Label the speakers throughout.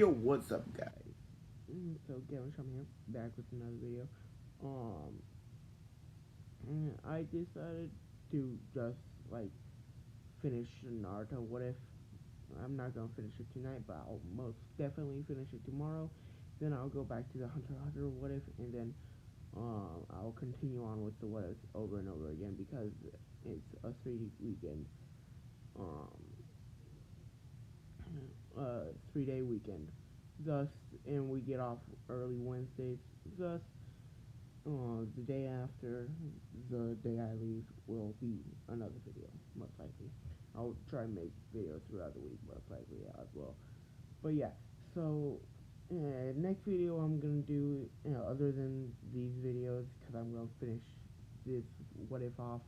Speaker 1: Yo, what's up, guys?
Speaker 2: So Gavin Shum here, back with another video. Um, I decided to just like finish Naruto. What if I'm not gonna finish it tonight, but I'll most definitely finish it tomorrow. Then I'll go back to the Hunter x Hunter what if, and then I'll continue on with the what ifs over and over again because it's a 3 weekend, um, 3 day weekend. Thus, and we get off early Wednesdays. Thus, the day after the day I leave will be another video, most likely. I'll try and make videos throughout the week, most likely as well. But yeah, so next video I'm gonna do, other than these videos, because I'm gonna finish this what if off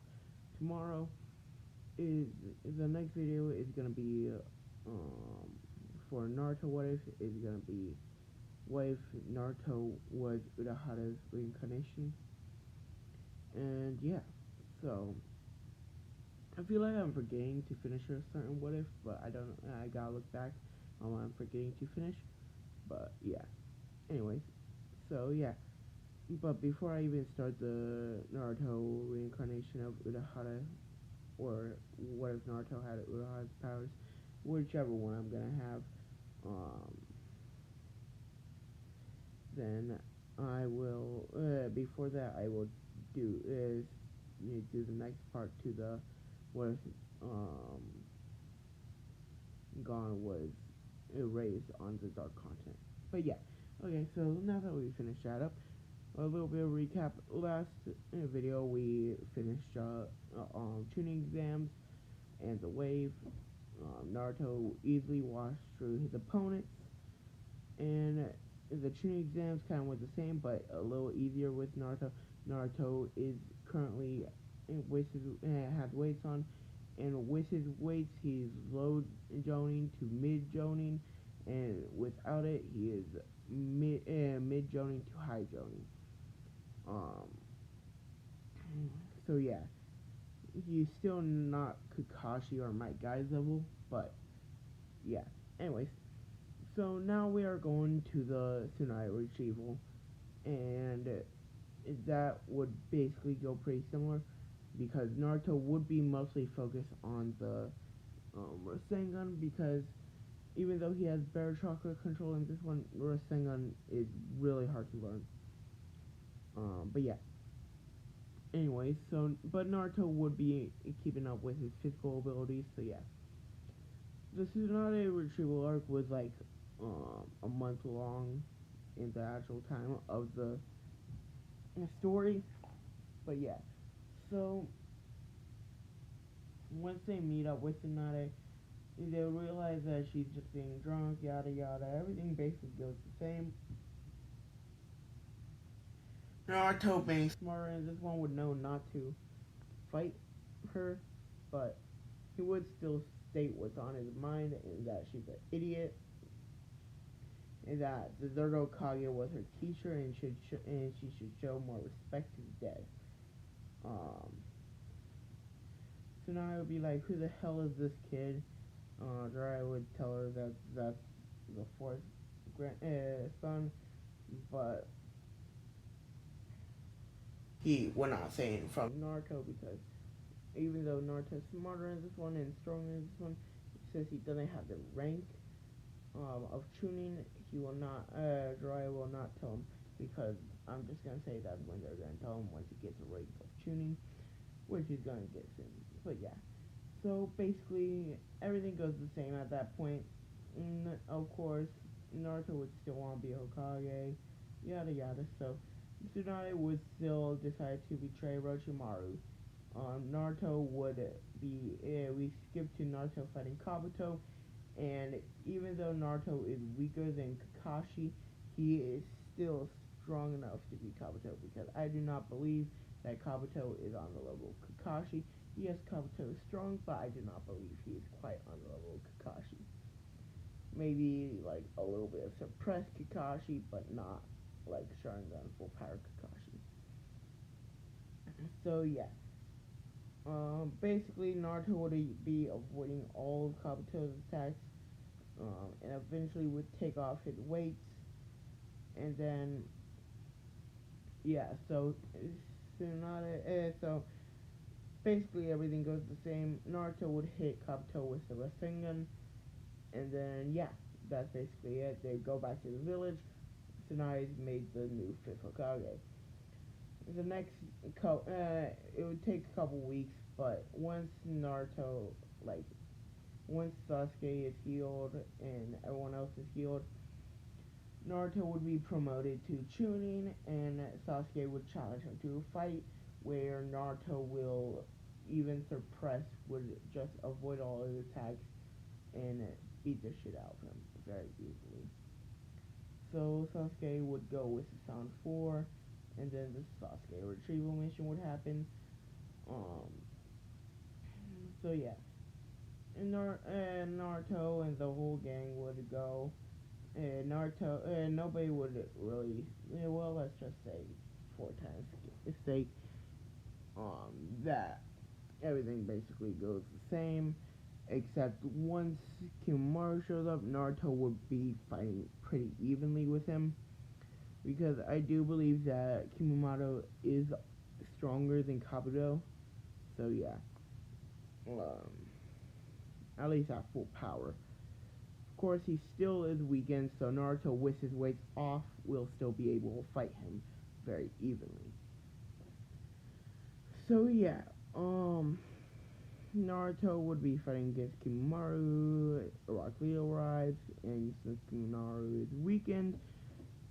Speaker 2: tomorrow. Is the next video is gonna be um for Naruto what if is gonna be what if Naruto was Urahara's reincarnation. And yeah, so I feel like I'm forgetting to finish a certain what if, but I don't. I gotta look back on what I'm forgetting to finish. But yeah. Anyways, so yeah. But before I even start the Naruto reincarnation of Urahara, or what if Naruto had Urahara's powers, whichever one I'm gonna have, um, then I will. Before that, I will do the next part to the what if um Gone was erased on the dark content. But yeah, okay. So now that we finished that up, a little bit of recap. Last video we finished tuning exams and the wave. Naruto easily washed through his opponents, and the tuning exams kind of went the same, but a little easier with Naruto. Naruto is currently with his has weights on, and with his weights he's low joning to mid joning, and without it he is mid joning to high joning. Um, so yeah, he's still not Kakashi or Might Guy's level, but yeah. Anyways, so now we are going to the Tsunade retrieval, and that would basically go pretty similar because Naruto would be mostly focused on the Rasengan, because even though he has better chakra control in this one, Rasengan is really hard to learn. But yeah. Anyways, so but Naruto would be keeping up with his physical abilities. So yeah, the Tsunade retrieval arc was like a month long in the actual time of the story. But yeah, so once they meet up with Tsunade, they'll realize that she's just being drunk, yada yada. Everything basically goes the same. Naruto being smarter in this one would know not to fight her, but he would still state what's on his mind, and that she's an idiot, and that the third Hokage was her teacher, and she should show more respect to the dead. Um, so now I would be like, who the hell is this kid? Jiraiya would tell her that that's the fourth son, but he would not say it from Naruto, because even though Naruto's smarter in this one and stronger in this one, he says he doesn't have the rank of tuning. He will not. Jiraiya will not tell him, because I'm just gonna say that when they're gonna tell him once he gets a rank of tuning, which he's gonna get soon. But yeah. So basically, everything goes the same at that point. And of course, Naruto would still want to be Hokage, yada yada. So Tsunade would still decide to betray Orochimaru. Naruto would be. We skip to Naruto fighting Kabuto, and even though Naruto is weaker than Kakashi, he is still strong enough to beat Kabuto, because I do not believe that Kabuto is on the level of Kakashi. Yes, Kabuto is strong, but I do not believe he is quite on the level of Kakashi. Maybe like a little bit of suppressed Kakashi, but not like Sharingan full power Kakashi. So yeah, basically Naruto would be avoiding all of Kabuto's attacks. and eventually would take off his weights, and then yeah, so basically everything goes the same. Naruto would hit Kabuto with the Rasengan, and then yeah, that's basically it. They go back to the village. Tsunai's made the new fifth Hokage. The next, it would take a couple weeks, but once Naruto, like, once Sasuke is healed and everyone else is healed, Naruto would be promoted to Chunin, and Sasuke would challenge him to a fight where Naruto will even suppress, would just avoid all his attacks and beat the shit out of him very easily. So Sasuke would go with the Sound 4, and then the Sasuke retrieval mission would happen. Um, so yeah, and Naruto and the whole gang would go. And Naruto, nobody would really, well, let's just say, for time's sake, that everything basically goes the same, except once Kimaru shows up, Naruto would be fighting pretty evenly with him, because I do believe that Kimaru is stronger than Kabuto, so yeah, um, at least at full power. Of course, he still is weakened, so Naruto, with his weights off, will still be able to fight him very evenly. So yeah, Naruto would be fighting against Kimaru. Rock Lee arrives, and since Kimaru is weakened,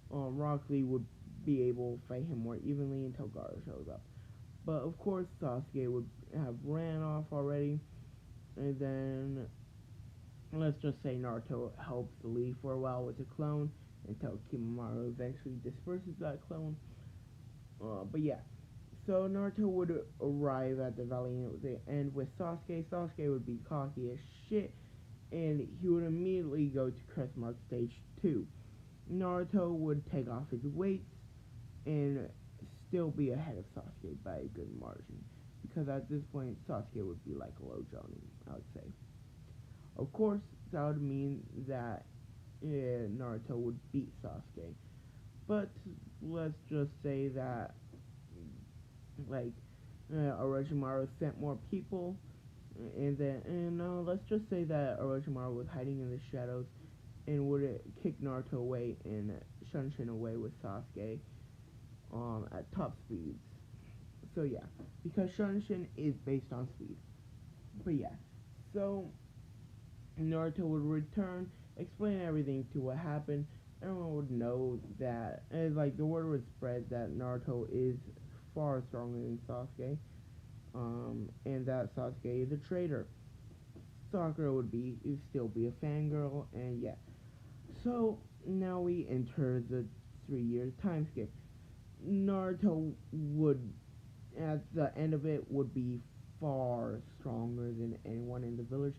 Speaker 2: Rock Lee would be able to fight him more evenly until Gaara shows up. But of course, Sasuke would have ran off already, and then let's just say Naruto helps Lee for a while with the clone until Kimaru eventually disperses that clone. But yeah, so Naruto would arrive at the valley at the end with Sasuke. Sasuke would be cocky as shit, and he would immediately go to Crest Mark Stage 2. Naruto would take off his weights and still be ahead of Sasuke by a good margin, because at this point Sasuke would be like a low Jonin, I would say. Of course, that would mean that Naruto would beat Sasuke, but let's just say that like Orochimaru sent more people, and let's just say that Orochimaru was hiding in the shadows and would kick Naruto away and Shunshin away with Sasuke at top speeds. So yeah, because Shunshin is based on speed. But yeah, so Naruto would return, explain everything to what happened. Everyone would know that, and like the word would spread that Naruto is far stronger than Sasuke, and that Sasuke is a traitor. Sakura would still be a fangirl, and yeah. So now we enter the 3 years time skip. Naruto would, at the end of it, would be far stronger than anyone in the village.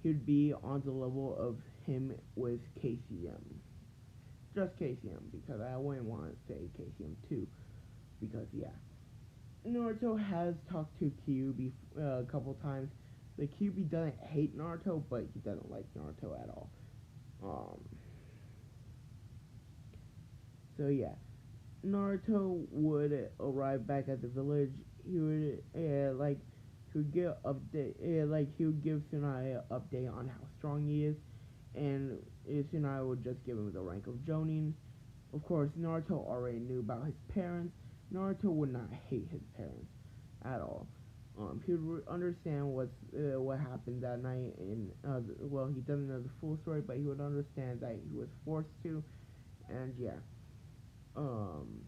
Speaker 2: He would be on the level of him with KCM. Just KCM, because I wouldn't want to say KCM 2, because yeah. Naruto has talked to Kyuubi a couple times. The Kyuubi doesn't hate Naruto, but he doesn't like Naruto at all. Um, so yeah, Naruto would arrive back at the village. He would he would give he would give Tsunade an update on how strong he is, and Tsunade would just give him the rank of Jonin. Of course, Naruto already knew about his parents. Naruto would not hate his parents at all. He would understand what happened that night, and well, he doesn't know the full story, but he would understand that he was forced to, and yeah. Um,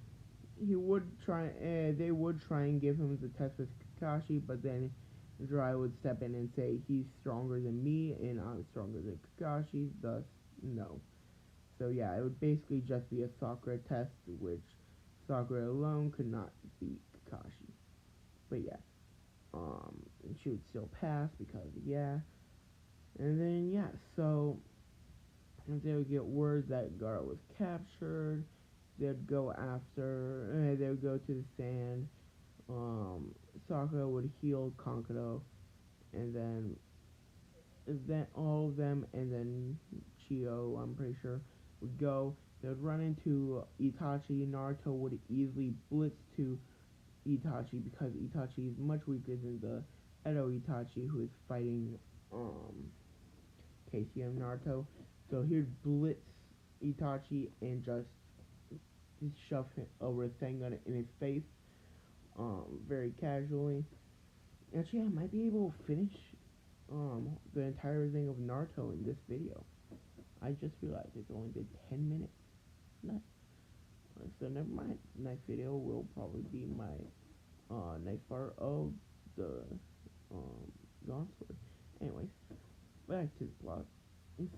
Speaker 2: he would try. They would try and give him the test with Kakashi, but then Jiraiya would step in and say he's stronger than me, and I'm stronger than Kakashi. Thus, no. So yeah, it would basically just be a Sakura test, which Sakura alone could not beat Kakashi. But yeah, she would still pass because yeah, and then yeah, so they would get word that Gaara was captured. They'd go after. They would go to the sand. Sakura would heal Kankuro, and then all of them, and then Chio, I'm pretty sure, would go. They would run into Itachi. Naruto would easily blitz to Itachi because Itachi is much weaker than the Edo Itachi who is fighting KCM Naruto. So he would blitz Itachi and just shove a Rasengan in his face, very casually. Actually, I might be able to finish the entire thing of Naruto in this video. I just realized it's only been 10 minutes. Nice. So never mind. Next video will probably be my next part of the Gauntlet story. Anyways, back to the plot.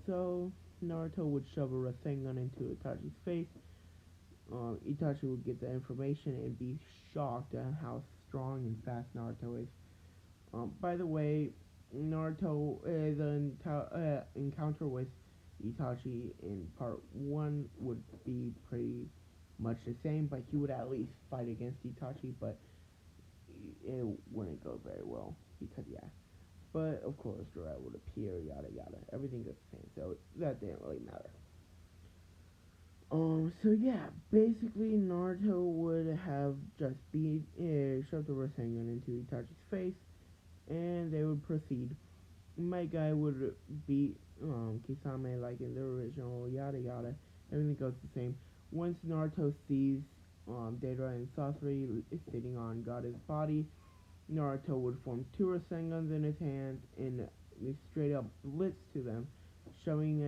Speaker 2: So Naruto would shove a Rasengan into Itachi's face. Itachi would get the information and be shocked at how strong and fast Naruto is. By the way, Naruto, the encounter with Itachi in part 1 would be pretty much the same, but he would at least fight against Itachi, but it wouldn't go very well, because yeah. But of course, Jiraiya would appear, yada yada. Everything is the same, so that didn't really matter. So yeah, basically Naruto would have just shoved the Rasengan into Itachi's face, and they would proceed. My guy would beat Kisame like in the original, yada yada. Everything goes the same. Once Naruto sees Deidara and Sasori sitting on God's body, Naruto would form two Rasengans in his hands and straight up blitz to them, showing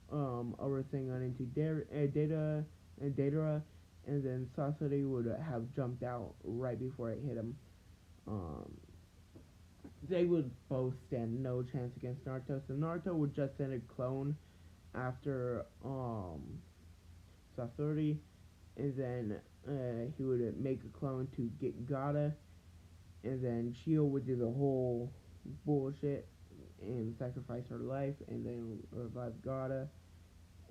Speaker 2: a Rasengan into Deidara, and then Sasori would have jumped out right before it hit him. Um, they would both stand no chance against Naruto, so Naruto would just send a clone after Sasori, and then he would make a clone to get Gata, and then Chio would do the whole bullshit and sacrifice her life, and then revive Gata,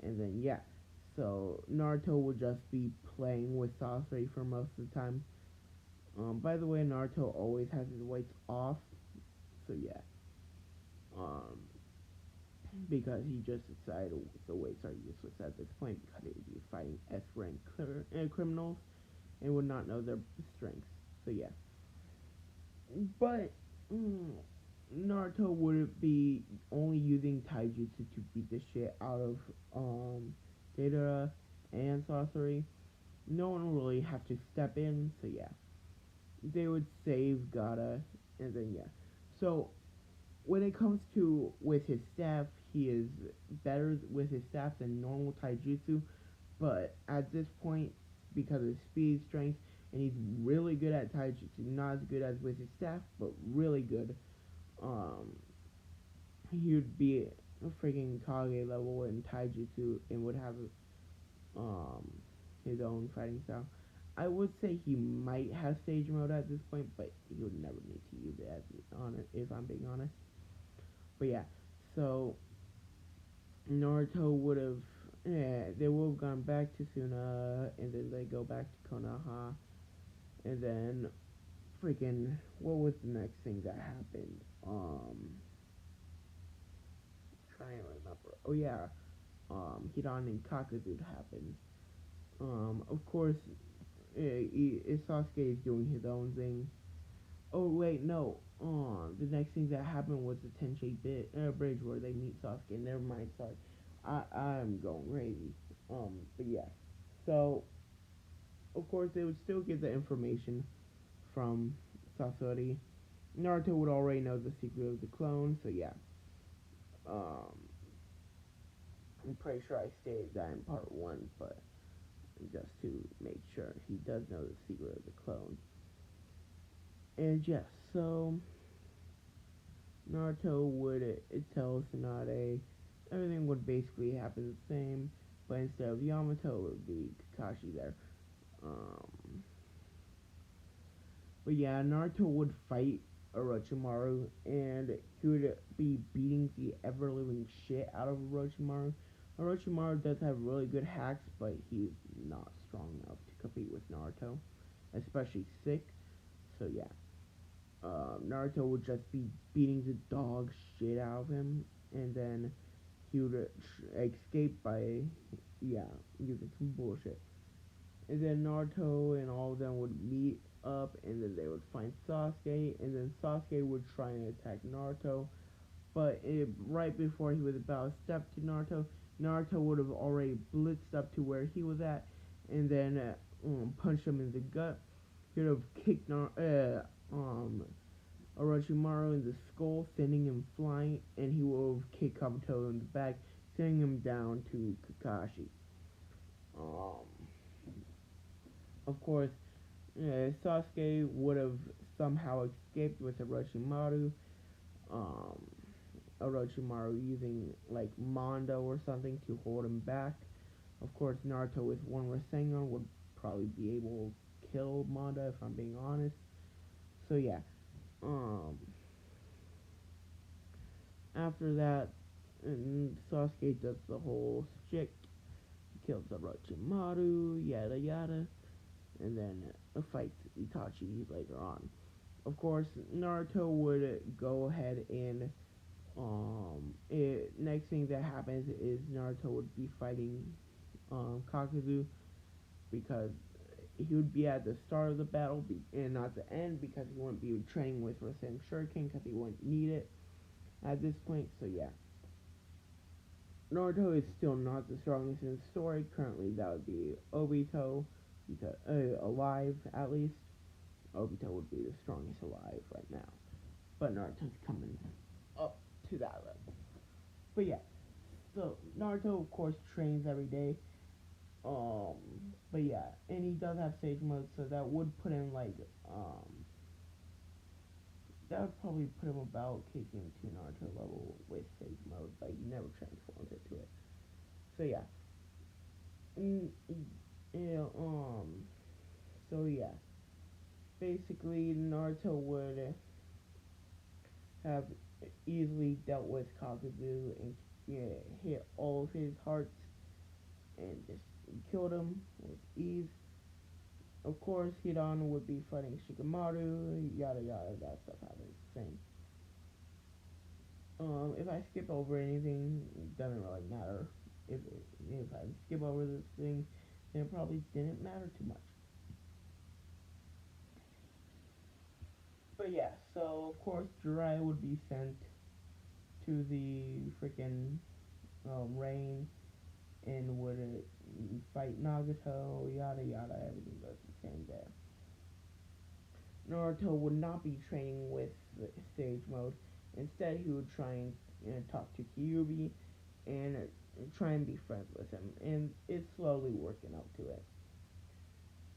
Speaker 2: and then yeah. So Naruto would just be playing with Sasori for most of the time. By the way, Naruto always has his weights off, so yeah. Um, because he just decided the weights are useless at this point because he would be fighting S rank criminals and would not know their strengths. So yeah. But Naruto would be only using taijutsu to beat the shit out of Deidara and Sasori. No one will really have to step in, so yeah. They would save Gata, and then yeah. So when it comes to with his staff, he is better with his staff than normal taijutsu, but at this point, because of his speed, strength, and he's really good at taijutsu, not as good as with his staff, but really good. Um, he would be a freaking Kage level in taijutsu and would have um his own fighting style. I would say he might have stage mode at this point, but he would never need to use it if I'm being honest. But yeah, so Naruto would have, they would have gone back to Suna, and then they go back to Konoha, and then freaking, what was the next thing that happened? Trying to remember. Oh yeah, Hidan and Kakuzu happened. Of course, Sasuke is doing his own thing. Oh wait, no. The next thing that happened was the Tenchi bridge where they meet Sasuke. Never mind, sorry. I'm going crazy. But yeah. So of course they would still get the information from Sasori. Naruto would already know the secret of the clone, so yeah. Um, I'm pretty sure I stated that in part 1, but just to make sure he does know the secret of the clone. And yes, so Naruto would tell Tsunade everything would basically happen the same, but instead of Yamato, it would be Kakashi there. Um, but yeah, Naruto would fight Orochimaru, and he would be beating the ever-living shit out of Orochimaru. Orochimaru does have really good hacks, but he's not strong enough to compete with Naruto, especially sick. So yeah. Naruto would just be beating the dog shit out of him, and then he would escape by, yeah, using some bullshit. And then Naruto and all of them would meet up, and then they would find Sasuke, and then Sasuke would try and attack Naruto. But right before he was about to step to Naruto, Naruto would have already blitzed up to where he was at, and then punched him in the gut. He would have kicked Orochimaru in the skull, sending him flying, and he would have kicked Kabuto in the back, sending him down to Kakashi. Um, of course, Sasuke would have somehow escaped with Orochimaru. Um, Orochimaru using like Mondo or something to hold him back. Of course, Naruto with one Rasengan would probably be able to kill Mondo if I'm being honest. So yeah. Um, After that, Sasuke does the whole shit. He kills Orochimaru, yada yada, and then fights Itachi later on. Of course, Naruto would go ahead and next thing that happens is Naruto would be fighting Kakuzu because he would be at the start of the battle and not the end because he wouldn't be training with Rasen Shuriken because he wouldn't need it at this point. So yeah, Naruto is still not the strongest in the story. Currently, that would be Obito because alive at least. Obito would be the strongest alive right now, but Naruto's coming up to that level. But yeah, so Naruto of course trains every day. Um, but yeah, and he does have sage mode, so that would put him like that would probably put him about kicking to Naruto level with sage mode, but he never transforms into it. So yeah, mm, yeah, so yeah, basically Naruto would have easily dealt with Kakuzu and hit all of his hearts and just killed him with ease. Of course, Hidan would be fighting Shikamaru, yada yada, that stuff happens. Same. If I skip over anything, it doesn't really matter. If I skip over this thing, then it probably didn't matter too much. But yeah, so of course Jiraiya would be sent to the freaking rain and would fight Nagato, yada yada, everything goes the same there. Naruto would not be training with Sage Mode. Instead, he would try and talk to Kyuubi and try and be friends with him, and it's slowly working out to it.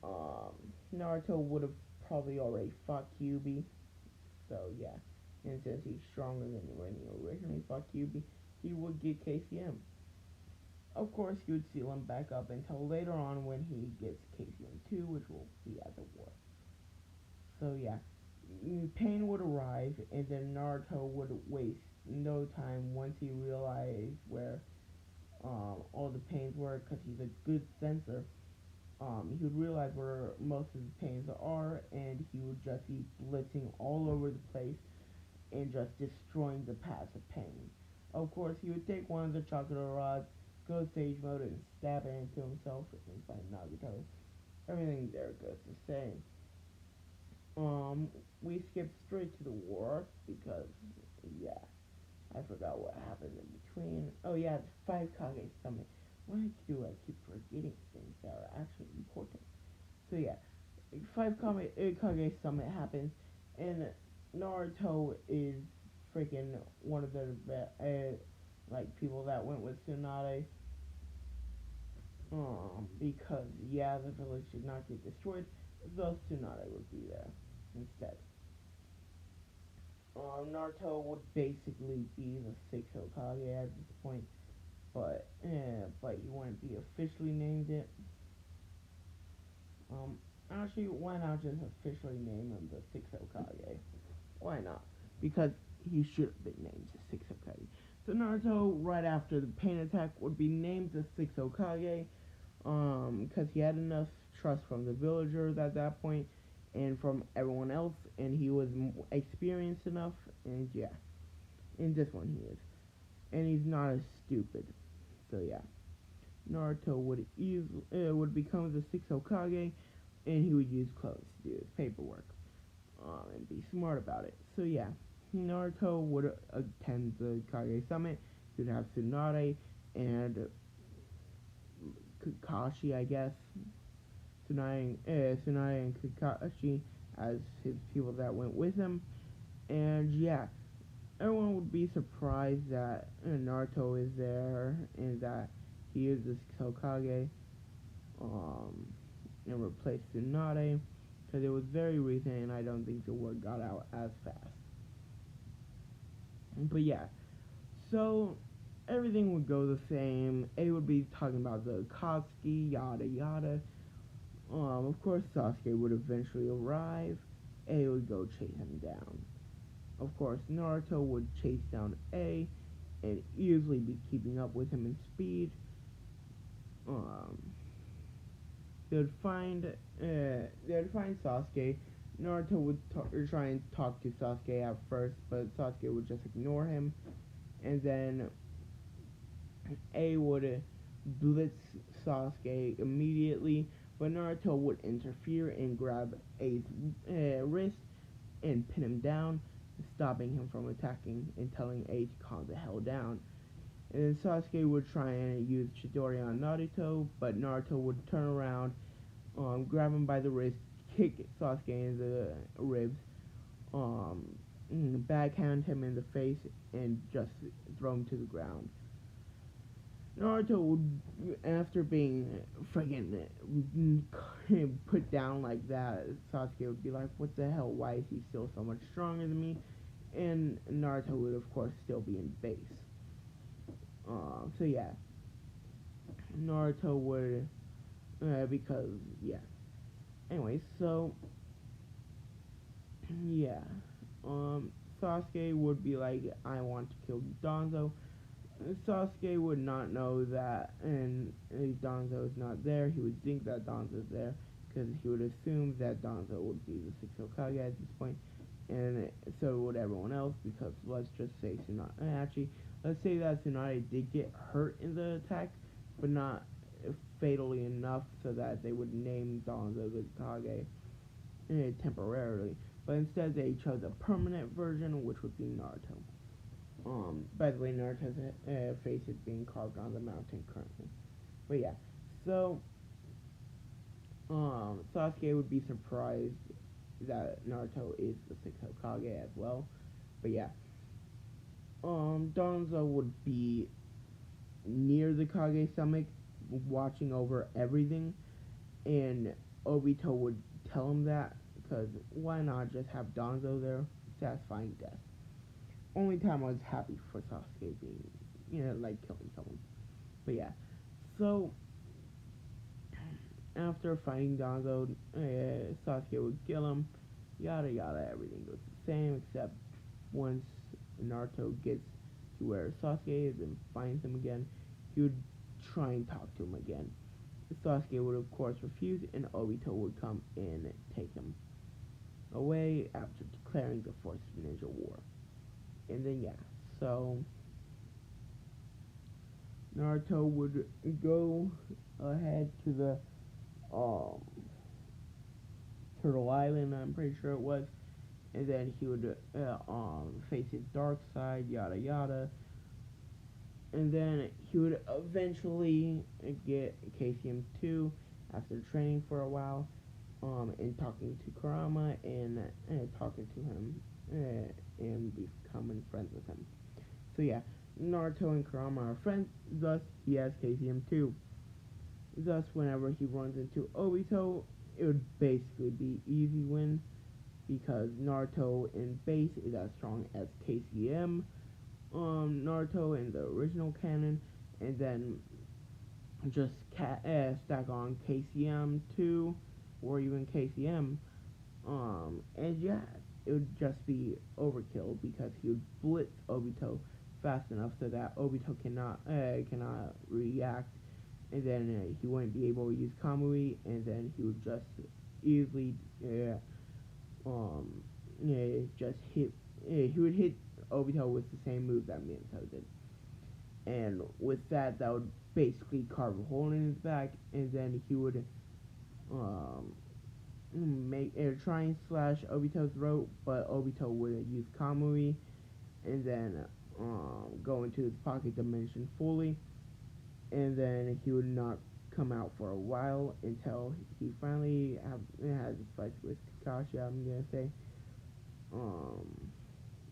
Speaker 2: Um, Naruto would have probably already fought Kyuubi, so yeah. And since he's stronger than when he originally fought Kyuubi, he would get KCM. Of course, he would seal him back up until later on when he gets KCM 2, which will be at the war. So yeah, Pain would arrive, and then Naruto would waste no time once he realized where all the pains were, because he's a good sensor. He would realize where most of the pains are, and he would just be blitzing all over the place and just destroying the paths of pain. Of course, he would take one of the chocolate rods, go sage mode, and stab it into himself and find Nagato. Everything there goes the same. We skipped straight to the war because, yeah, I forgot what happened in between. Oh yeah, the 5 Kage Summit. Why do I keep forgetting things that are actually important? So yeah, 5 Kage Summit happens, and Naruto is freaking one of the like people that went with Tsunade. Because yeah, the village did not get destroyed, thus Tsunade would be there instead. Naruto would basically be the sixth Hokage at this point, but he wouldn't be officially named it. Um, Actually, why not just officially name him the sixth Hokage? Why not? Because he should have been named the sixth Hokage. So Naruto, right after the pain attack, would be named the sixth Hokage, because he had enough trust from the villagers at that point, and from everyone else, and he was experienced enough, and yeah, in this one he is. and he's not as stupid. So yeah, Naruto would become the sixth Hokage, and he would use clothes to do his paperwork, and be smart about it. So yeah, Naruto would attend the Kage Summit. He would have Tsunade and Kakashi, I guess. Tsunade and Kakashi as his people that went with him. And yeah, everyone would be surprised that Naruto is there and that he is this Hokage, um, and replaced Tsunade, because it was very recent and I don't think the word got out as fast. But yeah, so everything would go the same. A would be talking about the Akatsuki, yada yada. Of course, Sasuke would eventually arrive. A would go chase him down. Of course, Naruto would chase down A and easily be keeping up with him in speed. Um, they would find Sasuke. Naruto would try and talk to Sasuke at first, but Sasuke would just ignore him. And then A would blitz Sasuke immediately, but Naruto would interfere and grab A's wrist and pin him down, stopping him from attacking and telling A to calm the hell down. And then Sasuke would try and use Chidori on Naruto, but Naruto would turn around, grab him by the wrist, kick Sasuke in the ribs, um, backhand him in the face, and just throw him to the ground. Naruto would, after being friggin' put down like that, Sasuke would be like, what the hell, why is he still so much stronger than me? And Naruto would, of course, still be in base. So yeah, Naruto would, because, yeah. Anyway, so, yeah. Sasuke would be like, I want to kill Danzo. Sasuke would not know that, and Danzo is not there. He would think that Danzo is there, because he would assume that Danzo would be the sixth Hokage at this point, and so would everyone else, because let's just say Tsunade, actually, let's say that Tsunade did get hurt in the attack, but not fatally enough so that they would name Danzo the Kage temporarily, but instead they chose a permanent version, which would be Naruto. By the way, Naruto's face is being carved on the mountain currently. But yeah, so, Sasuke would be surprised that Naruto is the sixth Hokage as well. But yeah, Danzo would be near the Kage stomach, watching over everything, and Obito would tell him that, because why not just have Danzo there, satisfying death. Only time I was happy for Sasuke being, like killing someone. But yeah, so after fighting Danzo, Sasuke would kill him, yada yada, everything goes the same, except once Naruto gets to where Sasuke is and finds him again, he would try and talk to him again. Sasuke would of course refuse, and Obito would come and take him away after declaring the Fourth Ninja War. And then yeah, so Naruto would go ahead to the um, Turtle Island, I'm pretty sure it was, and then he would face his dark side, yada yada, and then he would eventually get KCM 2 after training for a while, and talking to Kurama and talking to him and becoming friends with him. So yeah, Naruto and Kurama are friends, thus he has KCM 2. Thus, whenever he runs into Obito, it would basically be easy win, because Naruto in base is as strong as KCM, Naruto in the original canon, and then just stack on KCM 2, or even KCM, and yeah, it would just be overkill, because he would blitz Obito fast enough so that Obito cannot react, and then he wouldn't be able to use Kamui, and then he would just easily um just hit he would hit Obito with the same move that Minato did. and with that, that would basically carve a hole in his back, and then he would um, make try and slash Obito's throat, but Obito would use Kamui, and then go into his pocket dimension fully, and then he would not come out for a while until he finally has a fight with Kakashi. I'm gonna say, um,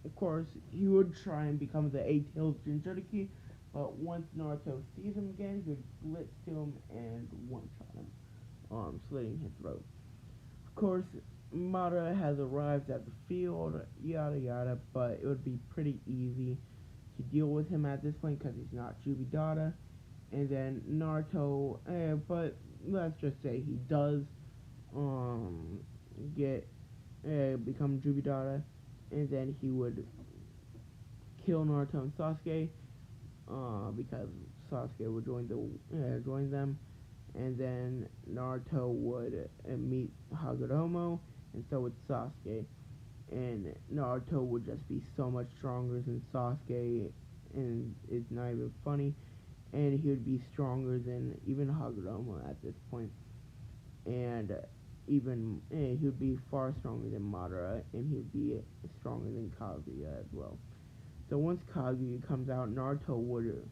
Speaker 2: of course, he would try and become the Eight-Tailed Jinchuriki, but once Naruto sees him again, he would blitz to him and one-shot him, slitting his throat. Of course, Madara has arrived at the field, yada yada, but it would be pretty easy to deal with him at this point because he's not Jubidata. And then Naruto, but let's just say he does um, get become Jubidata, and then he would kill Naruto and Sasuke because Sasuke would join them, and then Naruto would meet Hagoromo, and so would Sasuke, and Naruto would just be so much stronger than Sasuke, and it's not even funny, and he would be stronger than even Hagoromo at this point, and he would be far stronger than Madara, and he would be stronger than Kaguya as well. So once Kaguya comes out, Naruto would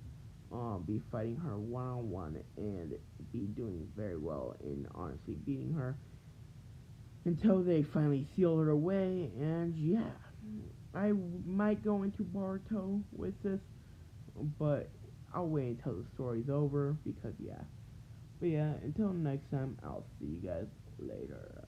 Speaker 2: be fighting her one-on-one and be doing very well in honestly beating her until they finally seal her away. And yeah, I might go into Boruto with this, but I'll wait until the story's over because yeah. But yeah, until next time, I'll see you guys later.